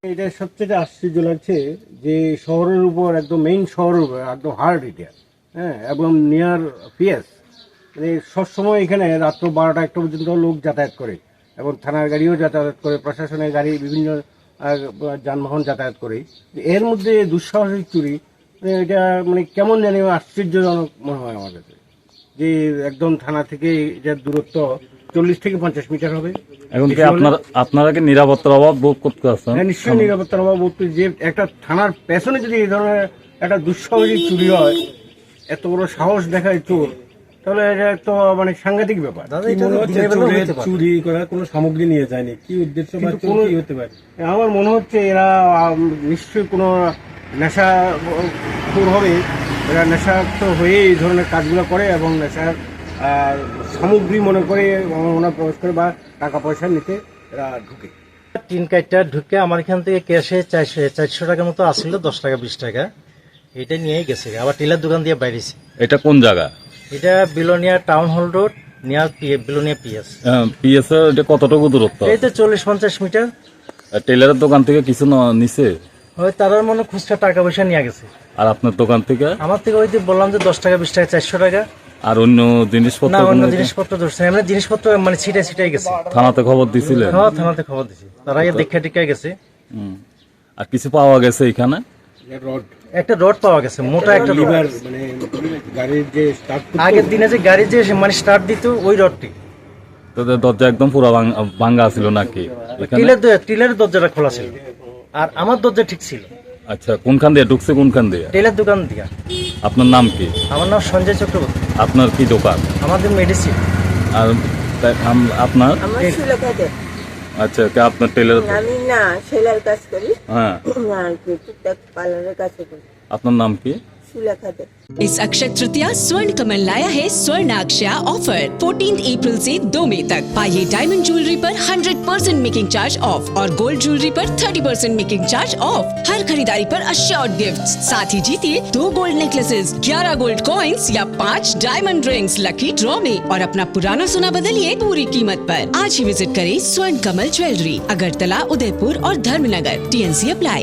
এটা সবচেয়ে আশ্চর্য লাগছে যে শহরের উপর একদম মেইন শহরের উপর একদম হার্ড এটা, হ্যাঁ, এবং নিয়ার পিএস, মানে সবসময় এখানে রাত্র 12টা-1টা পর্যন্ত লোক যাতায়াত করে এবং থানার গাড়িও যাতায়াত করে, প্রশাসনের গাড়ি, বিভিন্ন যানবাহন যাতায়াত করে। এর মধ্যে দুঃসাহসিক চুরি, মানে এটা মানে কেমন জানি আশ্চর্যজনক মনে হয় আমার কাছে, যে একদম থানা থেকে এটার দূরত্ব 40 থেকে 50 মিটার হবে। এখন কি আপনারা কি নিরাপত্তার অভাব বোধ করতে পারছেন? হ্যাঁ, নিশ্চয়ই নিরাপত্তার অভাব বোধ করি। যে একটা থানার পেছনে যদি এই ধরনের একটা দুঃসাহসিক চুরি হয়, এত বড় সাহস দেখায় চোর, তাহলে এটা তো মানে সাংঘাতিক ব্যাপার। চুরি করার কোনো সামগ্রী নিয়ে যায়নি, কি উদ্দেশ্য বা কি হতে পারে? আমার মনে হচ্ছে এরা নিশ্চয়ই কোনো নেশা হবে, এরা নেশাক্ত হয়ে এই ধরনের কাজগুলো করে এবং নেশার সামগ্রী মনে করে ওনার প্রবেশ করে বা টাকা পয়সা নিতে এরা ঢুকে। টিন কাইটটা ঢুকে আমার এখান থেকে ক্যাশে 400 টাকার মতো আসছিল, 10 টাকা 20 টাকা এটা নিয়েই গেছে। আবার টেলার দোকান দিয়ে বাইরেছে। এটা কোন জায়গা? এটা Belonia town hall road, near Belonia PS. PS এটা কতটুকু দূরত্ব? এই তো 40-50 মিটার। টেলারের দোকান থেকে কিছু নিছে? ওই তারার মনে খুচরা টাকা পয়সা নিয়ে গেছে। আর আপনার দোকান থেকে? আমার থেকে ওই যে বললাম যে 10 টাকা 20 টাকা 400 টাকা। আর অন্য জিনিসপত্র? না, অন্য জিনিসপত্র ধরছে, আমরা জিনিসপত্র মানে ছিটাই গেছে। থানাতে খবর দিছিলেন? হ্যাঁ, থানাতে খবর দিছি, তারা দেখা টিকা গেছে। আর কিছু পাওয়া গেছে এখানে? একটা রড পাওয়া গেছে, মোটা একটা লিভার, মানে গাড়ির যে স্টার্ট, আগের দিনে যে গাড়ি যে মানে স্টার্ট দিত ওই রডটি। তোদের দরজা একদম পুরো ভাঙ্গা ছিল নাকি? টিলের দরজাটা খোলা ছিল আর আমার দরজা ঠিক ছিল। আচ্ছা, কোনখান দিয়ে ঢুকছে? কোনখান দিয়ে? টেলার দোকান দিয়া। আপনার নাম কি? আমার নাম সঞ্জয় চক্রবর্তী। আপনার কি দোকান? আমাদের মেডিসিন। আর আপনার? আমার সুলেখা দে। আচ্ছা, আপনার টেলার? আমি না সেলার কাজ করি। হ্যাঁ, আর কি টুকটাক পার্লারের কাছে করি। আপনার নাম কি? सुलेखा दे। इस अक्षय तृतीया स्वर्ण कमल लाया है स्वर्ण अक्षया ऑफर 14 अप्रैल से 2 मई तक। पाइए डायमंड ज्वेलरी पर 100% मेकिंग चार्ज ऑफ और गोल्ड ज्वेलरी पर 30% मेकिंग चार्ज ऑफ। हर खरीदारी पर अश्योर्ड गिफ्ट, साथ ही जीतिए 2 गोल्ड नेकलेसेस, 11 गोल्ड कॉइन्स या 5 डायमंड रिंग्स लकी ड्रॉ में और अपना पुराना सोना बदलिए पूरी कीमत पर। आज ही विजिट करें स्वर्ण कमल ज्वेलरी, अगरतला, उदयपुर और धर्मनगर। TNC apply.